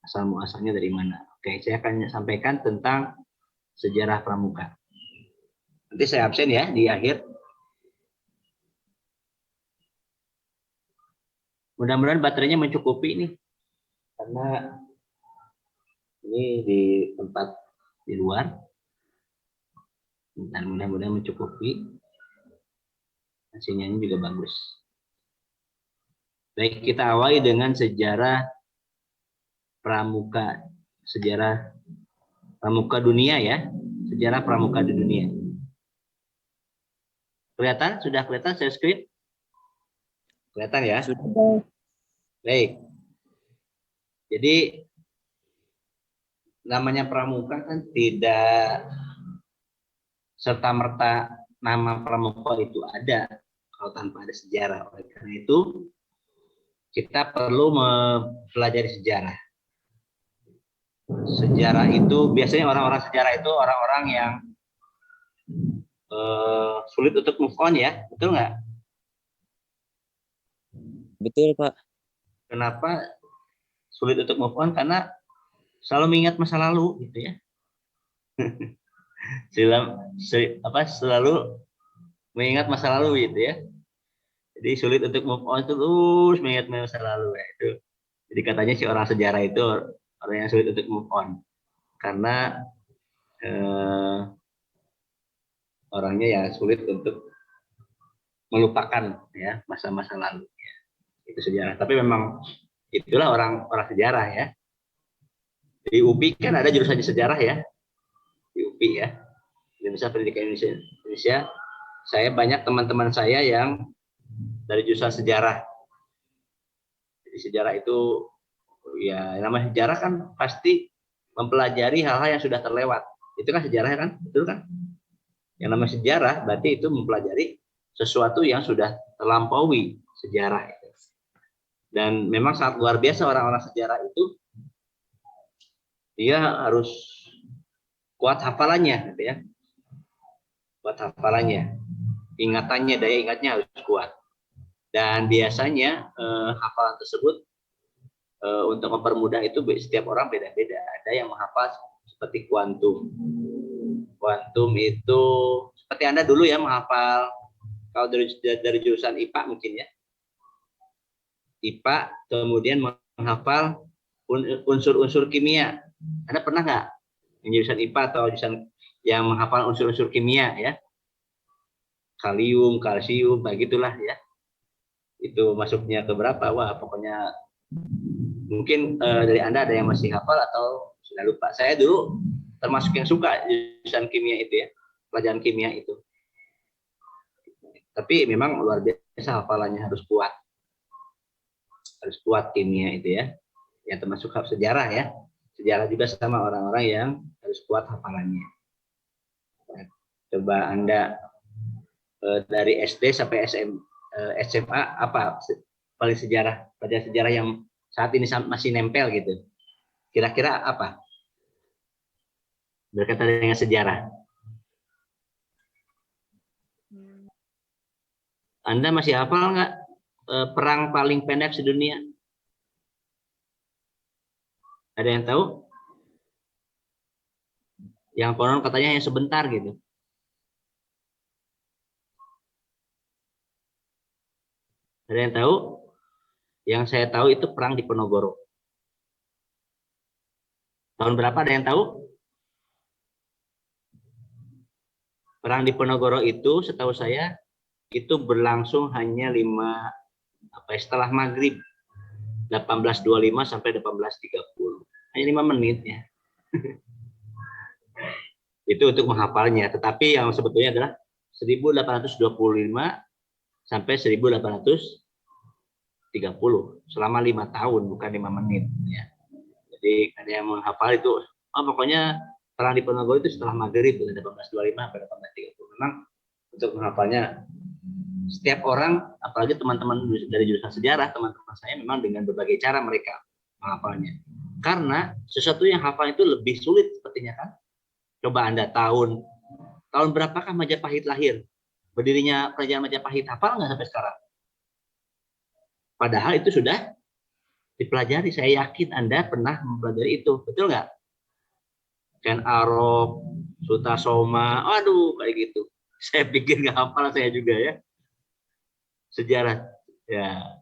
asal muasalnya dari mana. Oke, saya akan sampaikan tentang sejarah Pramuka. Nanti saya absen ya di akhir. Mudah-mudahan baterainya mencukupi nih, karena ini di tempat di luar, dan mudah-mudahan mencukupi. Hasilnya juga bagus. Baik, kita awali dengan sejarah Pramuka, sejarah Pramuka dunia ya, sejarah Pramuka di dunia. Kelihatan? Sudah kelihatan share screen? Kelihatan ya? Sudah. Baik. Jadi namanya Pramuka kan tidak serta-merta nama Pramuka itu ada kalau tanpa ada sejarah. Oleh karena itu kita perlu mempelajari sejarah. Sejarah itu biasanya orang-orang sejarah itu orang-orang yang sulit untuk move on ya, betul nggak? Betul, Pak. Kenapa sulit untuk move on? Karena selalu mengingat masa lalu gitu ya. Selalu mengingat masa lalu gitu ya. Jadi sulit untuk move on, terus mengingat masa lalu ya. Itu. Jadi katanya si orang sejarah itu orang yang sulit untuk move on karena orangnya ya sulit untuk melupakan ya masa-masa lalu ya. Itu sejarah. Tapi memang itulah orang sejarah ya. Di UPI kan ada jurusan sejarah ya. Di UPI ya. Indonesia Pendidikan Indonesia. Saya banyak teman-teman saya yang dari jurusan sejarah. Jadi sejarah itu ya namanya sejarah kan pasti mempelajari hal-hal yang sudah terlewat. Itu kan sejarah kan? Betul kan? Yang namanya sejarah berarti itu mempelajari sesuatu yang sudah terlampaui sejarah itu. Dan memang sangat luar biasa orang-orang sejarah itu, dia harus kuat hafalannya gitu ya. Kuat hafalannya. Ingatannya, daya ingatnya harus kuat. Dan biasanya hafalan tersebut untuk mempermudah itu setiap orang beda-beda. Ada yang menghafal seperti kuantum. Kuantum itu seperti Anda dulu ya menghafal, kalau dari jurusan IPA mungkin ya. IPA kemudian menghafal unsur-unsur kimia. Anda pernah nggak yang jurusan IPA atau jurusan yang menghafal unsur-unsur kimia ya? Kalium, kalsium, begitulah ya. Itu masuknya ke berapa? Wah, pokoknya mungkin dari Anda ada yang masih hafal atau sudah lupa. Saya dulu termasuk yang suka jurusan kimia itu ya, pelajaran kimia itu. Tapi memang luar biasa hafalannya harus kuat. Harus kuat kimia itu ya. Yang termasuk sejarah ya. Sejarah juga sama orang-orang yang harus kuat hafalannya. Coba Anda dari SD sampai SMA apa paling sejarah, pelajaran sejarah yang saat ini masih nempel gitu. Kira-kira apa? Berkaitan dengan sejarah. Anda masih hafal nggak perang paling pendek sedunia? Ada yang tahu? Yang konon katanya hanya sebentar gitu. Ada yang tahu? Yang saya tahu itu perang di Diponegoro. Tahun berapa ada yang tahu? Perang di Diponegoro itu setahu saya itu berlangsung hanya setelah maghrib 1825 sampai 1830. Hanya 5 menit ya. Itu untuk menghafalnya. Tetapi yang sebetulnya adalah 1825 sampai 1830. Selama 5 tahun, bukan 5 menit. Ya. Jadi ada yang menghafal itu, pokoknya perang di Diponegoro itu setelah maghrib, 1825 sampai 1830. Memang untuk menghafalnya, setiap orang, apalagi teman-teman dari jurusan sejarah, teman-teman saya memang dengan berbagai cara mereka menghafalnya. Karena sesuatu yang hafal itu lebih sulit sepertinya kan. Coba Anda tahun berapakah Majapahit lahir? Berdirinya kerajaan Majapahit, hafal nggak sampai sekarang? Padahal itu sudah dipelajari. Saya yakin Anda pernah mempelajari itu, betul nggak? Ken Arok, Sutasoma, aduh kayak gitu. Saya pikir nggak hafal saya juga ya sejarah. Ya,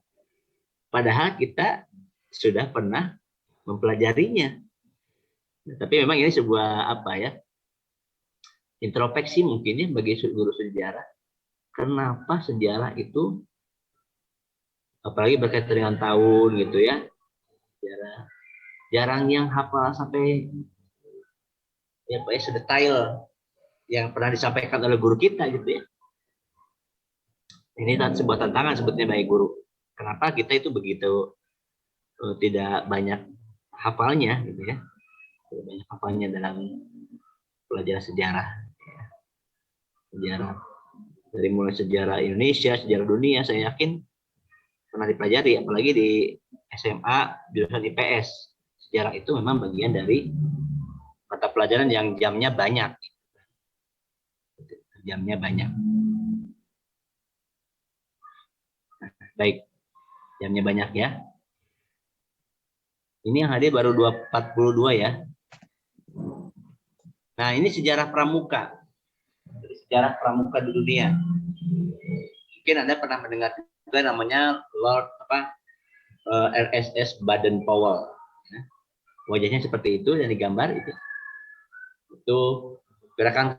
padahal kita sudah pernah mempelajarinya. Tapi memang ini sebuah apa ya, introspeksi mungkin ya bagi guru sejarah. Kenapa sejarah itu, apalagi berkaitan dengan tahun gitu ya, sejarah jarang yang hafal sampai ya Pak, sedetail yang pernah disampaikan oleh guru kita gitu ya. Ini sebuah tantangan sebetulnya bagi guru. Kenapa kita itu begitu tidak banyak hafalnya gitu ya. Tidak banyak hafalnya dalam pelajaran sejarah. Sejarah dari mulai sejarah Indonesia, sejarah dunia, saya yakin pernah dipelajari, apalagi di SMA jurusan IPS. Sejarah itu memang bagian dari mata pelajaran yang jamnya banyak. Jamnya banyak. Baik, jamnya banyak ya. Ini yang hadir baru 42 ya. Nah, ini sejarah pramuka. Sejarah pramuka di dunia. Mungkin Anda pernah mendengar juga namanya Lord RSS Baden-Powell. Wajahnya seperti itu yang digambar itu. Itu gerakan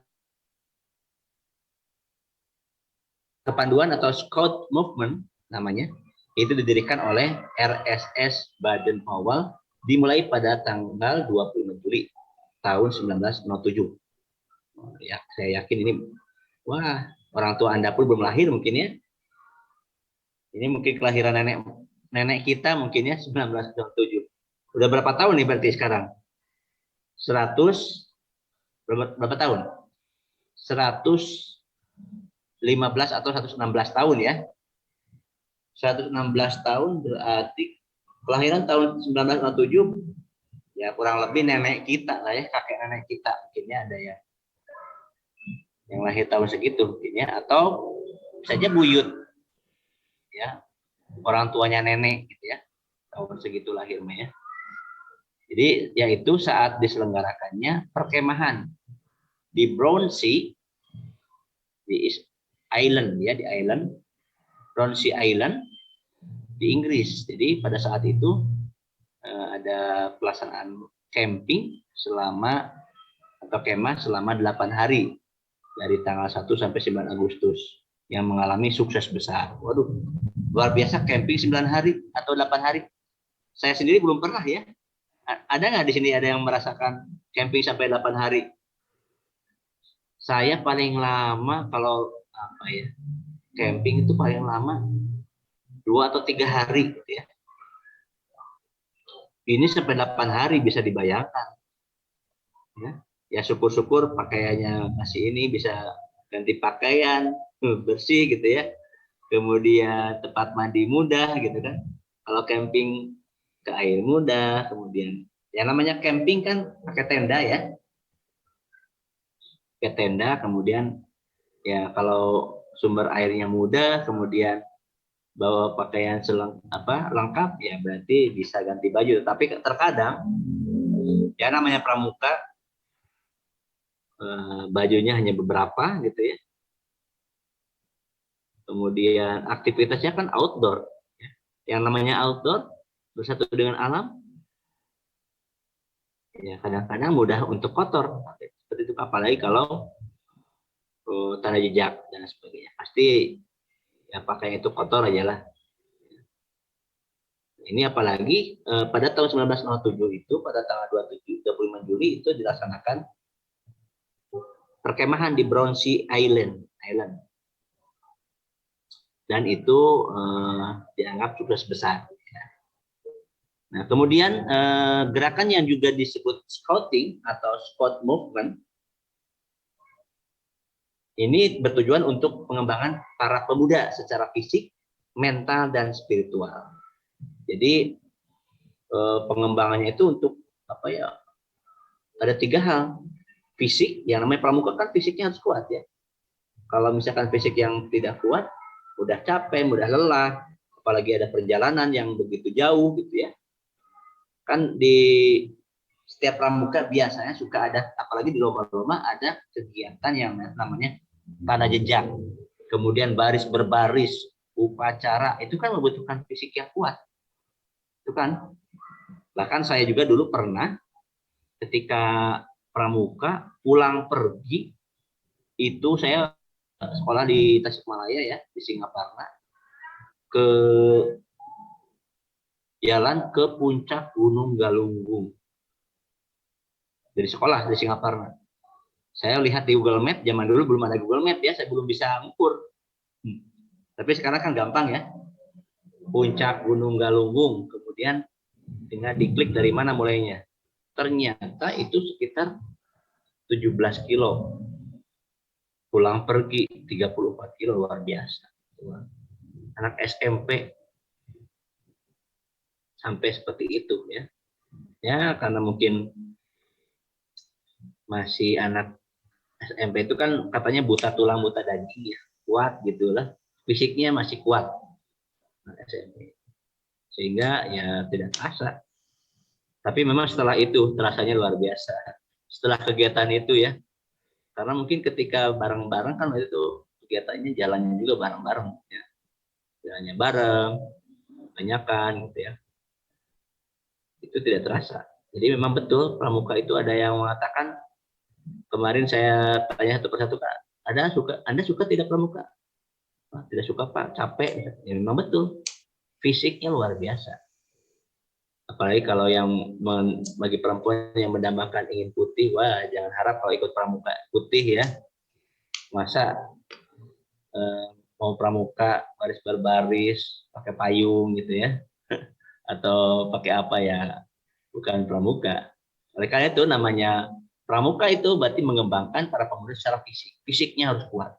kepanduan atau Scout Movement namanya. Itu didirikan oleh RSS Baden-Powell dimulai pada tanggal 25 Juli tahun 1907. Ya, saya yakin ini, wah, orang tua Anda pun belum lahir mungkin ya. Ini mungkin kelahiran nenek kita mungkin ya 1907. Udah berapa tahun nih berarti sekarang? 100 berapa tahun? 115 atau 116 tahun ya. 116 tahun berarti kelahiran tahun 1907 ya kurang lebih nenek kita lah ya, kakek nenek kita mungkinnya ada ya yang lahir tahun segitu mungkin ya, atau saja buyut ya, orang tuanya nenek gitu ya, tahun segitu lahirnya ya. Jadi yaitu saat diselenggarakannya perkemahan di Brownsea di Island ya, di Island Brownsea Island di Inggris. Jadi pada saat itu ada pelaksanaan camping selama atau kemah selama 8 hari dari tanggal 1 sampai 9 Agustus yang mengalami sukses besar. Waduh, luar biasa camping 9 hari atau 8 hari. Saya sendiri belum pernah ya. Ada nggak di sini ada yang merasakan camping sampai 8 hari? Saya paling lama kalau apa ya, camping itu paling lama 2 atau 3 hari gitu ya. Ini sampai 8 hari bisa dibayangkan. Ya syukur-syukur pakaiannya masih ini bisa ganti pakaian, bersih gitu ya. Kemudian tempat mandi mudah gitu kan. Kalau camping ke air mudah, kemudian yang namanya camping kan pakai tenda ya. Pakai tenda, kemudian ya kalau sumber airnya mudah, kemudian bawa pakaian lengkap ya berarti bisa ganti baju. Tapi terkadang ya namanya pramuka bajunya hanya beberapa gitu ya. Kemudian aktivitasnya kan outdoor. Yang namanya outdoor bersatu dengan alam ya kadang-kadang mudah untuk kotor. Seperti itu apalagi kalau tanda jejak dan sebagainya. Pasti ya pakaian itu kotor aja lah. Ini apalagi pada tahun 1907 itu pada tanggal 25 Juli itu dilaksanakan perkemahan di Brownsea Island. Dan itu dianggap sukses besar. Nah, kemudian gerakan yang juga disebut scouting atau scout movement ini bertujuan untuk pengembangan para pemuda secara fisik, mental, dan spiritual. Jadi pengembangannya itu untuk apa ya? Ada 3 hal. Fisik, yang namanya pramuka kan fisiknya harus kuat ya. Kalau misalkan fisik yang tidak kuat, mudah capek, mudah lelah, apalagi ada perjalanan yang begitu jauh gitu ya. Kan di setiap pramuka biasanya suka ada, apalagi di lomba-lomba, ada kegiatan yang namanya tanda jejak, kemudian baris berbaris, upacara, itu kan membutuhkan fisik yang kuat, itu kan. Bahkan saya juga dulu pernah ketika pramuka pulang pergi, itu saya sekolah di Tasikmalaya ya, di Singaparna, ke jalan ke puncak Gunung Galunggung dari sekolah di Singaparna. Saya lihat di Google Map, zaman dulu belum ada Google Map ya, saya belum bisa ngukur. Tapi sekarang kan gampang ya, puncak Gunung Galunggung, kemudian tinggal diklik dari mana mulainya. Ternyata itu sekitar 17 kilo. Pulang pergi 34 kilo, luar biasa. Anak SMP sampai seperti itu ya. Ya karena mungkin masih anak SMP itu kan katanya buta tulang buta daging ya, kuat gitulah, fisiknya masih kuat SMP, sehingga ya tidak terasa. Tapi memang setelah itu terasanya luar biasa. Setelah kegiatan itu ya, karena mungkin ketika bareng-bareng kan itu kegiatannya jalannya juga bareng-bareng ya, jalannya bareng, banyakan gitu ya, itu tidak terasa. Jadi memang betul pramuka itu ada yang mengatakan, kemarin saya tanya satu persatu, Kak, Anda suka tidak pramuka? Tidak suka Pak, capek. Ya memang betul, fisiknya luar biasa. Apalagi kalau yang bagi perempuan yang mendambakan ingin putih, wah jangan harap kalau ikut pramuka putih ya. Masa mau pramuka baris berbaris, pakai payung gitu ya, atau pakai apa ya, bukan pramuka. Oleh karena itu namanya pramuka itu berarti mengembangkan para pemuda secara fisik. Fisiknya harus kuat.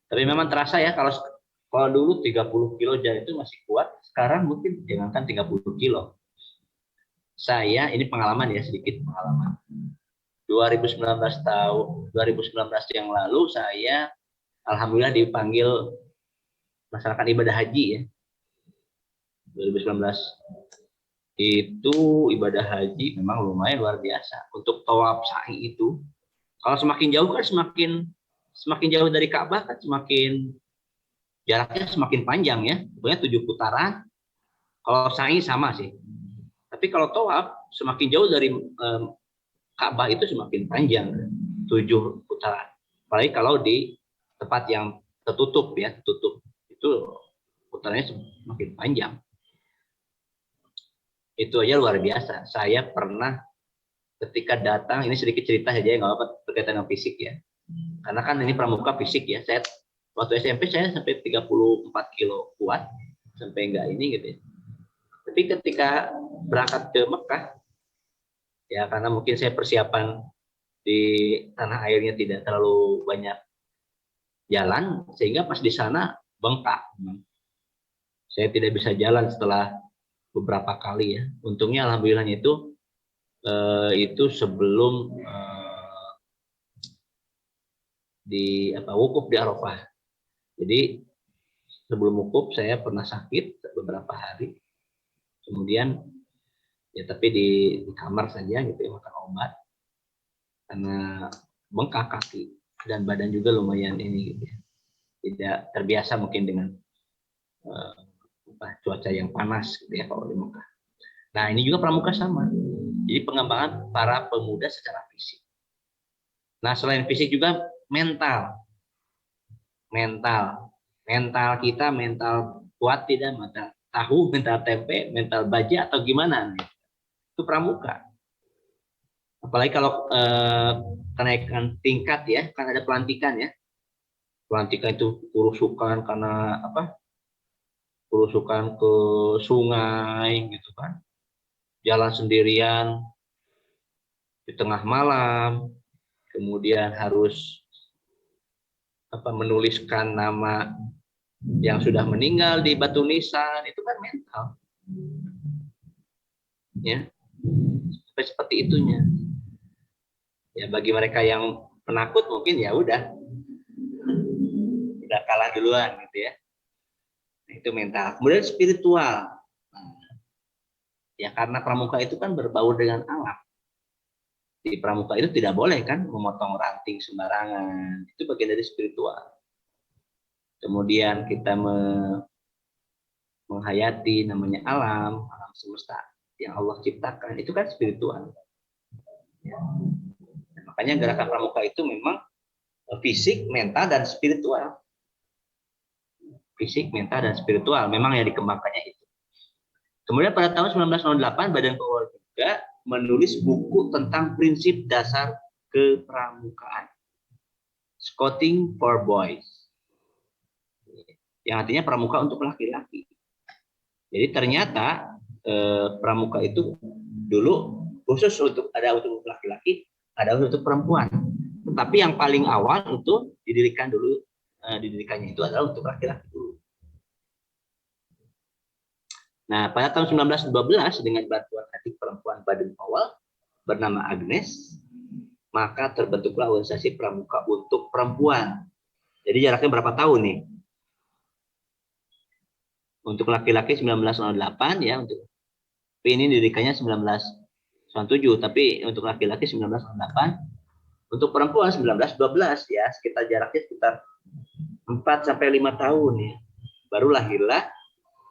Tapi memang terasa ya, kalau dulu 30 kilo jalan itu masih kuat, sekarang mungkin jangankan 30 kilo. Saya, ini pengalaman ya, sedikit pengalaman. 2019 yang lalu saya alhamdulillah dipanggil melaksanakan ibadah haji ya. 2019 itu ibadah haji memang lumayan luar biasa. Untuk tawaf sa'i itu, kalau semakin jauh kan semakin jauh dari Ka'bah kan semakin jaraknya semakin panjang ya, pokoknya 7 putaran. Kalau sa'i sama sih, tapi kalau tawaf semakin jauh dari Ka'bah itu semakin panjang, 7 putaran. Apalagi kalau di tempat yang tertutup ya, tertutup itu putarannya semakin panjang. Itu aja luar biasa. Saya pernah ketika datang, ini sedikit cerita saja ya, nggak apa-apa, berkaitan dengan fisik ya. Karena kan ini pramuka fisik ya. Saya waktu SMP saya sampai 34 kilo kuat, sampai enggak ini gitu ya. Tapi ketika berangkat ke Mekah, ya karena mungkin saya persiapan di tanah airnya tidak terlalu banyak jalan, sehingga pas di sana bengkak. Saya tidak bisa jalan setelah beberapa kali ya. Untungnya alhamdulillahnya itu sebelum wukuf di Arafah. Jadi sebelum wukuf saya pernah sakit beberapa hari. Kemudian ya tapi di kamar saja gitu ya, makan obat karena bengkak kaki dan badan juga lumayan ini gitu ya. Tidak terbiasa mungkin dengan cuaca yang panas gitu ya kalau di Mekah. Nah, ini juga pramuka sama. Jadi pengembangan para pemuda secara fisik. Nah, selain fisik juga mental. Mental kita, mental kuat tidak, mental tahu, mental tempe, mental baja atau gimana nih? Itu pramuka. Apalagi kalau kenaikan tingkat ya, kan ada pelantikan ya. Pelantikan itu kurusukan karena apa? Kurusukan ke sungai gitu kan. Jalan sendirian di tengah malam, kemudian harus menuliskan nama yang sudah meninggal di batu nisan, itu kan mental ya, seperti itunya ya. Bagi mereka yang penakut mungkin ya udah kalah duluan gitu ya. Itu mental. Kemudian spiritual. Nah, Ya karena pramuka itu kan berbau dengan alam. Di pramuka itu tidak boleh kan memotong ranting sembarangan. Itu bagian dari spiritual. Kemudian kita menghayati namanya alam semesta yang Allah ciptakan. Itu kan spiritual. Ya. Makanya gerakan pramuka itu memang fisik, mental, dan spiritual. Fisik, mental, dan spiritual. Memang yang dikembangkannya itu. Kemudian pada tahun 1908, Badan Powell juga menulis buku tentang prinsip dasar kepramukaan. Scouting for Boys. Yang artinya pramuka untuk laki-laki. Jadi ternyata pramuka itu dulu khusus untuk laki-laki, ada untuk perempuan. Tetapi yang paling awal itu didirikannya itu adalah untuk laki-laki dulu. Nah, pada tahun 1912 dengan bantuan adik perempuan Baden Powell bernama Agnes, maka terbentuklah organisasi pramuka untuk perempuan. Jadi jaraknya berapa tahun nih? Untuk laki-laki 1908 ya, untuk ini didirikannya 1997, tapi untuk laki-laki 1908, untuk perempuan 1912 ya, sekitar jaraknya sekitar 4 sampai 5 tahun ya. Baru lahirlah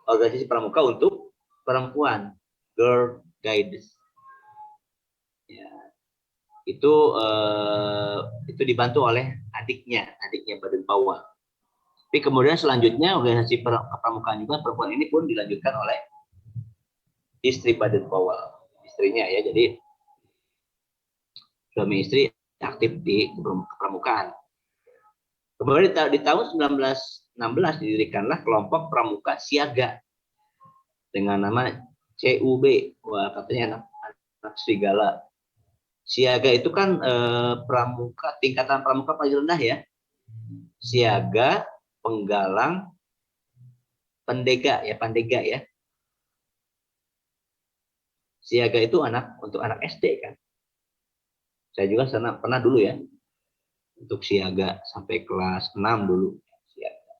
organisasi pramuka untuk perempuan, Girl Guides. Ya, itu dibantu oleh adiknya Baden Powell. Tapi kemudian selanjutnya organisasi pramukaan juga perempuan ini pun dilanjutkan oleh istri Baden Powell, istrinya ya. Jadi suami istri aktif di pramukaan. Kemudian di tahun 1916 didirikanlah kelompok pramuka siaga dengan nama CUB. Wah, katanya anak serigala. Siaga itu kan pramuka, tingkatan pramuka paling rendah ya. Siaga, penggalang, pandega ya. Siaga itu untuk anak SD kan. Saya juga pernah dulu ya. Untuk siaga sampai kelas 6 dulu. Siaga.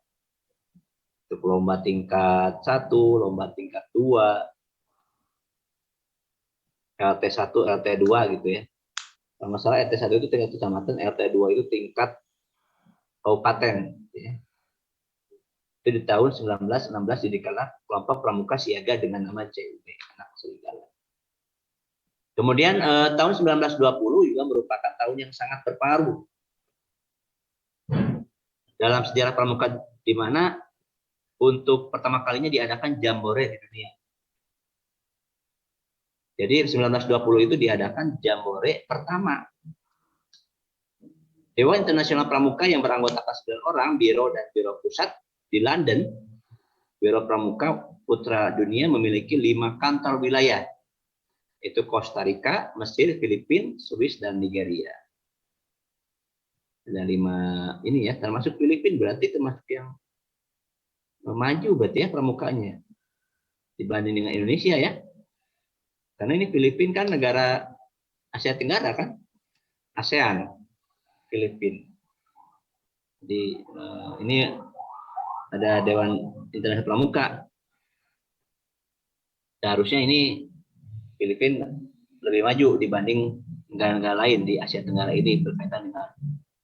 Untuk lomba tingkat 1, lomba tingkat 2, LT1, LT2 gitu ya. Kalau nggak salah LT1 itu tingkat kecamatan, LT2 itu tingkat kabupaten. Gitu ya. Itu di tahun 1916 didirikanlah kelompok pramuka siaga dengan nama CUB, anak serigala. Kemudian tahun 1920 juga merupakan tahun yang sangat berpengaruh dalam sejarah pramuka, di mana untuk pertama kalinya diadakan jambore di dunia. Jadi 1920 itu diadakan jambore pertama. Dewan Internasional Pramuka yang beranggotakan 9 orang, biro dan biro pusat di London, Biro Pramuka Putra Dunia memiliki 5 kantor wilayah. Itu Costa Rica, Mesir, Filipina, Swiss, dan Nigeria. Ada 5 ini ya, termasuk Filipina, berarti termasuk yang maju berarti ya pramukanya dibanding dengan Indonesia ya. Karena ini Filipina kan negara Asia Tenggara kan, ASEAN, Filipina. Jadi ini ada Dewan Internasional Pramuka. Seharusnya ini Filipina lebih maju dibanding negara-negara lain di Asia Tenggara ini berkaitan dengan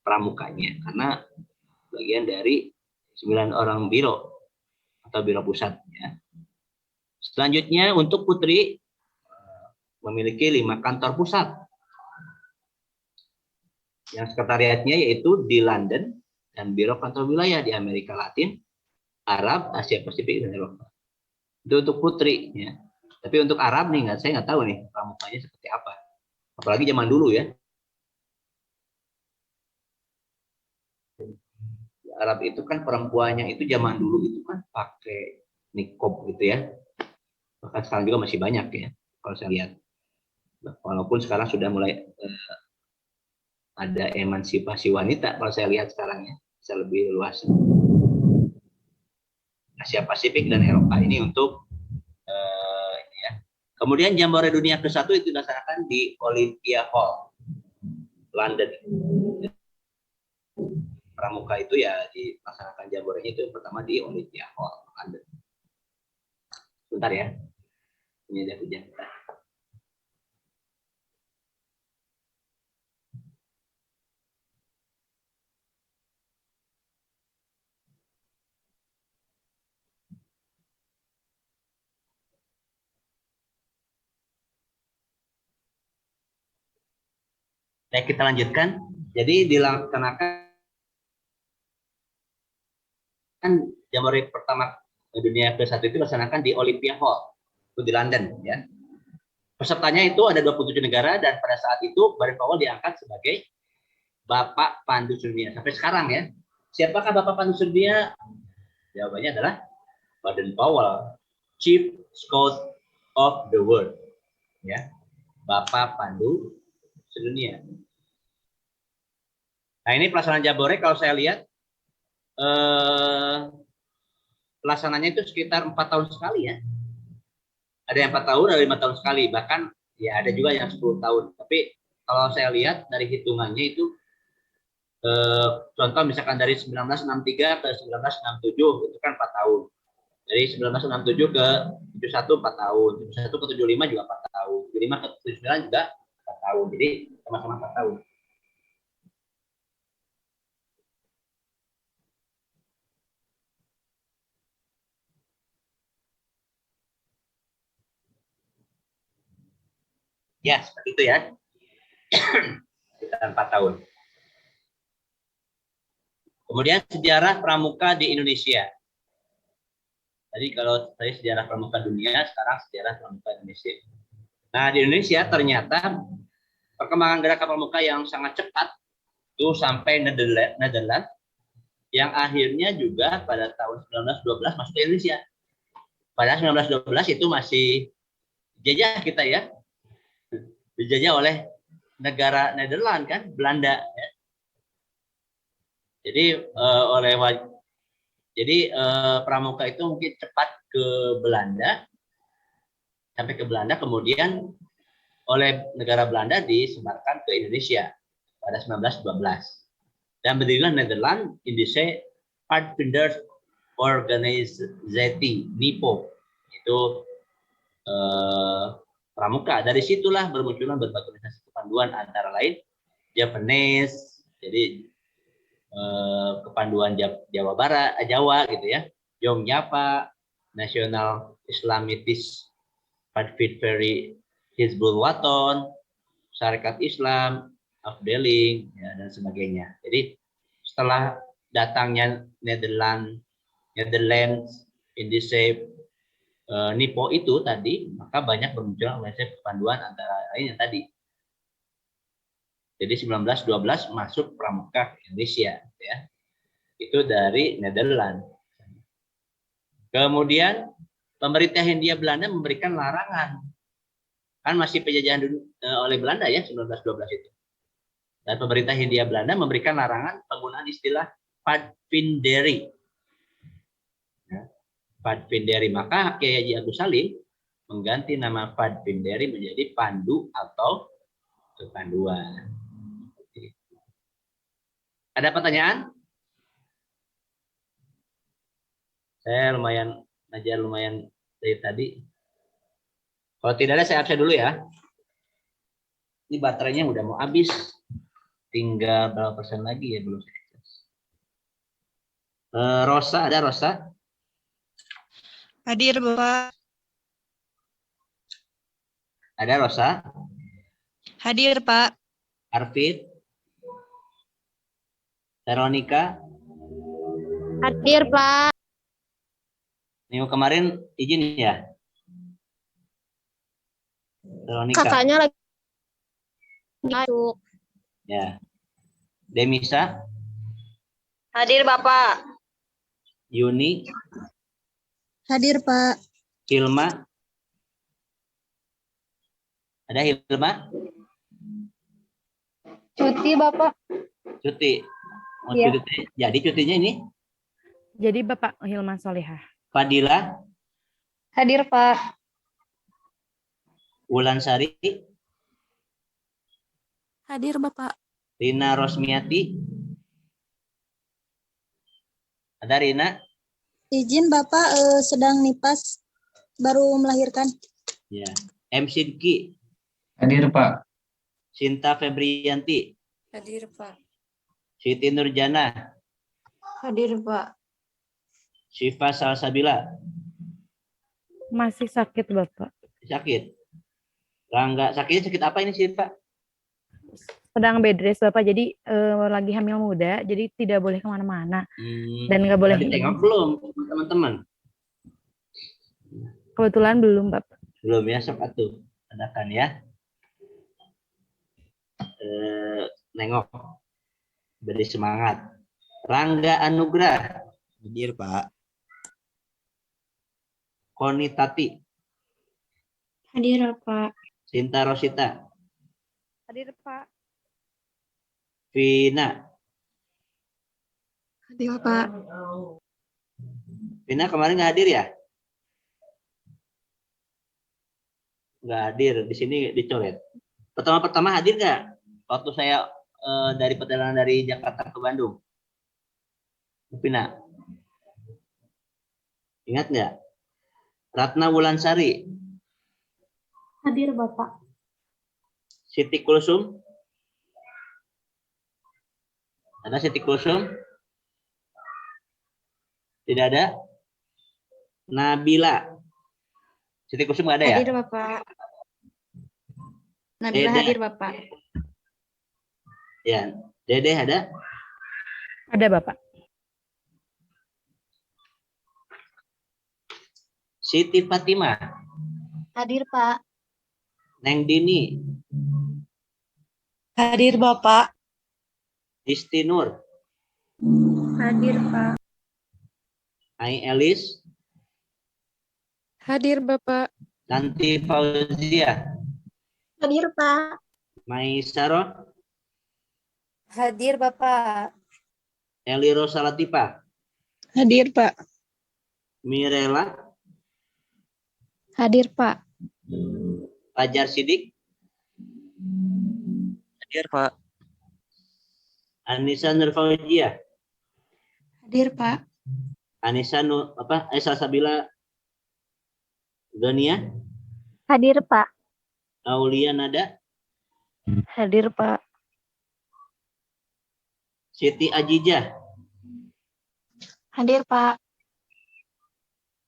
pramukanya, karena bagian dari 9 orang biro atau biro pusat ya. Selanjutnya untuk putri memiliki 5 kantor pusat yang sekretariatnya yaitu di London dan biro kantor wilayah di Amerika Latin, Arab, Asia Pasifik, dan Eropa. Itu untuk putri ya. Tapi untuk Arab nih saya nggak tahu nih pramukanya seperti apa. Apalagi zaman dulu ya. Arab itu kan perempuannya itu zaman dulu itu kan pakai niqab gitu ya. Bahkan sekarang juga masih banyak ya kalau saya lihat. Walaupun sekarang sudah mulai ada emansipasi wanita kalau saya lihat sekarang ya, bisa lebih luas. Asia Pasifik dan Eropa ini untuk ya. Kemudian Jambore Dunia ke-1 itu dilaksanakan di Olympia Hall, London. Pramuka itu ya dilaksanakan jamborenya itu pertama di Olympia Hall, London. Sebentar ya. Ini ada ujian kita. Baik, kita lanjutkan. Jadi dilaksanakan Jamboree pertama dunia ke-1 itu dilaksanakan di Olympia Hall, itu di London ya. Pesertanya itu ada 27 negara dan pada saat itu Baden-Powell diangkat sebagai Bapak Pandu Dunia sampai sekarang ya. Siapakah Bapak Pandu Dunia? Jawabannya adalah Baden-Powell, Chief Scout of the World ya. Bapak Pandu Sedunia. Nah, ini pelaksanaan Jamboree kalau saya lihat pelaksananya itu sekitar 4 tahun sekali ya. Ada yang 4 tahun, ada 5 tahun sekali, bahkan ya ada juga yang 10 tahun. Tapi kalau saya lihat dari hitungannya itu contoh misalkan dari 1963 ke 1967 itu kan 4 tahun. Dari 1967 ke 71 4 tahun, 71 ke 75 juga 4 tahun, 75 ke 79 juga 4 tahun. Jadi sama-sama 4 tahun. Ya, seperti itu ya. Sekitar 4 tahun. Kemudian sejarah pramuka di Indonesia. Tadi kalau tadi sejarah pramuka dunia, sekarang sejarah pramuka Indonesia. Nah, di Indonesia ternyata perkembangan gerakan pramuka yang sangat cepat itu sampai Netherlands yang akhirnya juga pada tahun 1912 masuk ke Indonesia. Pada 1912 itu masih dijajah kita ya. Dijajah oleh negara Nederland kan, Belanda ya. Jadi pramuka itu mungkin cepat ke Belanda, sampai ke Belanda, kemudian oleh negara Belanda disebarkan ke Indonesia pada 1912. Dan berdirilah Nederland Indische Padvinders Organisatie (NIPO). Itu pramuka. Dari situlah bermunculan berbagai organisasi kepanduan antara lain Javanese, jadi kepanduan Jawa Barat, Jawa gitu ya, Yogyakarta, National Islamitis Padvinderi Hizbul Waton, Syarikat Islam, Afdeling, ya, dan sebagainya. Jadi setelah datangnya Netherlands Indische NIPO itu tadi, maka banyak bermunculan organisasi kepanduan antara lain yang tadi. Jadi 1912 masuk pramuka ke Indonesia, ya. Itu dari Netherlands. Kemudian pemerintah Hindia Belanda memberikan larangan, kan masih penjajahan oleh Belanda ya 1912 itu. Dan pemerintah Hindia Belanda memberikan larangan penggunaan istilah Padvinderi. Ya, Padvinderi, maka Kiai Haji Agus Salim mengganti nama Padvinderi menjadi Pandu atau kepanduan. Ada pertanyaan? Saya lumayan dari tadi. Kalau tidak ada, saya absen dulu ya. Ini baterainya udah mau habis. Tinggal berapa persen lagi ya belum saya cek. Rosa, ada Rosa? Hadir, Bapak. Ada Rosa? Hadir, Pak. Arvid? Veronica? Hadir, Pak. Minggu kemarin izin ya? Veronica. Kakaknya lagi masuk. Ya. Demisa? Hadir, Bapak. Yuni? Hadir, Pak. Hilma? Ada Hilma? Cuti, Bapak. Cuti. Mau Iya. cuti. Jadi cutinya ini? Jadi Bapak Hilma Solihah. Fadila? Hadir, Pak. Wulansari? Hadir, Bapak. Rina Rosmiati? Ada Rina? Izin Bapak sedang nipas, baru melahirkan. Ya. M. Sidki. Hadir, Pak. Sinta Febrianti. Hadir, Pak. Siti Nurjana. Hadir, Pak. Syifa Salsabila. Masih sakit Bapak. Sakit. Rangga, sakit apa ini sih, Pak? Sedang bed rest Bapak, jadi lagi hamil muda, jadi tidak boleh kemana-mana. Dan nggak boleh. Tadi tengok belum, teman-teman? Kebetulan belum Bapak. Belum ya, sok atuh. Adakan ya. Nengok. Beri semangat. Rangga Anugrah. Hadir, Pak. Konitati. Hadir, Pak. Sinta Rosita. Hadir Pak. Vina. Hadir, Pak. Vina kemarin nggak hadir ya? Nggak hadir. Di sini dicoret. Pertama hadir nggak? Waktu saya dari perjalanan dari Jakarta ke Bandung. Vina. Ingat nggak? Ratna Wulansari. Hadir, Bapak. Siti Kulsum. Ada Siti Kulsum? Tidak ada? Nabila. Siti Kulsum nggak ada ya? Hadir, Bapak. Nabila Dede. hadir, Bapak. Ya. Dede ada? Ada Bapak. Siti Fatimah. Hadir, Pak. Neng Dini. Hadir, Bapak. Isti Nur. Hadir, Pak. Ai Elis. Hadir, Bapak. Nanti Fauzia. Hadir, Pak. Mai Saro. Hadir, Bapak. Eli Rosa Latifa. Hadir, Pak. Mirela. Hadir, Pak. Fajar Sidik. Hadir, Pak. Anissa Nurfaujia. Hadir, Pak. Anissa Esa Sabila Gania. Hadir, Pak. Aulia Nada. Hadir, Pak. Siti Ajijah. Hadir, Pak.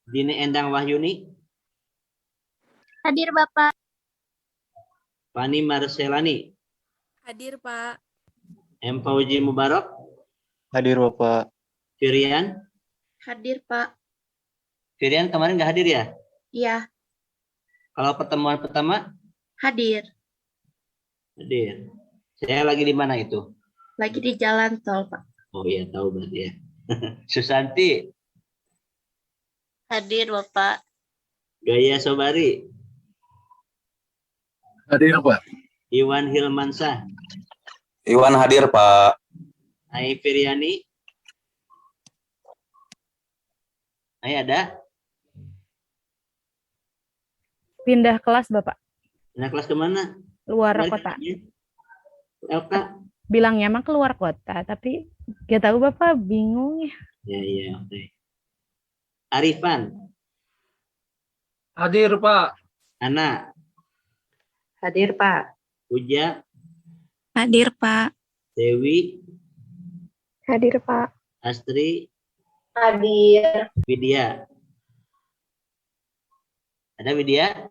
Dini Endang Wahyuni. Hadir, Bapak. Fani Marcelani. Hadir, Pak. M. Fauji Mubarak. Hadir, Bapak. Firian. Hadir, Pak. Firian kemarin nggak hadir ya? Iya, Kalau pertemuan pertama hadir. hadir. Saya lagi di mana itu? Lagi di jalan tol, Pak. Oh iya, tahu berarti ya. Susanti. Hadir, Bapak. Gaya Sobari. Hadir, Pak. Iwan Hilmansah. Iwan hadir, Pak. Ai Firiani. Ai ada? Pindah kelas Bapak. Nah, kelas kemana? Luar Kemarin kota. katanya LK. Bilangnya emang keluar kota, tapi gak tahu Bapak, bingung ya. Ya, oke. Arifan. Hadir, Pak. Ana. Hadir, Pak. Uja. Hadir, Pak. Dewi. Hadir, Pak. Astri. Hadir. Widya. Ada Widya?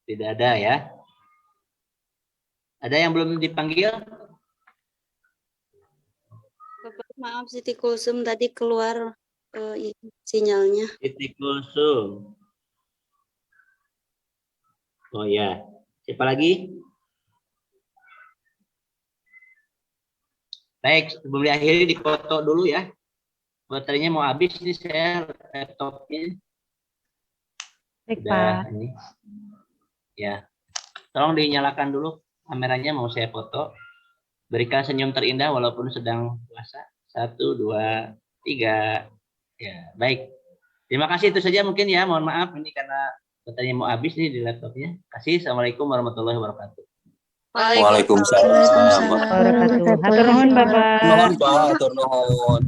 Tidak ada ya. Ada yang belum dipanggil? Bapak, maaf Siti Kulsum tadi keluar sinyalnya. Siti Kulsum. Oh ya. Siapa lagi? Baik, sebelum diakhiri dipoto dulu ya. Baterainya mau habis nih saya laptopnya. Baik Udah Pak. ini. Ya. Tolong dinyalakan dulu kameranya, mau saya foto. Berikan senyum terindah walaupun sedang puasa. 1, 2, 3. Ya, baik. Terima kasih, itu saja mungkin ya. Mohon maaf ini karena baterainya mau habis nih di laptopnya. Kasih. Assalamualaikum warahmatullahi wabarakatuh. Waalaikumsalam. Wabarakatuh. Hatur nuhun Bapak. Nuhun, Pak. Hatur nuhun.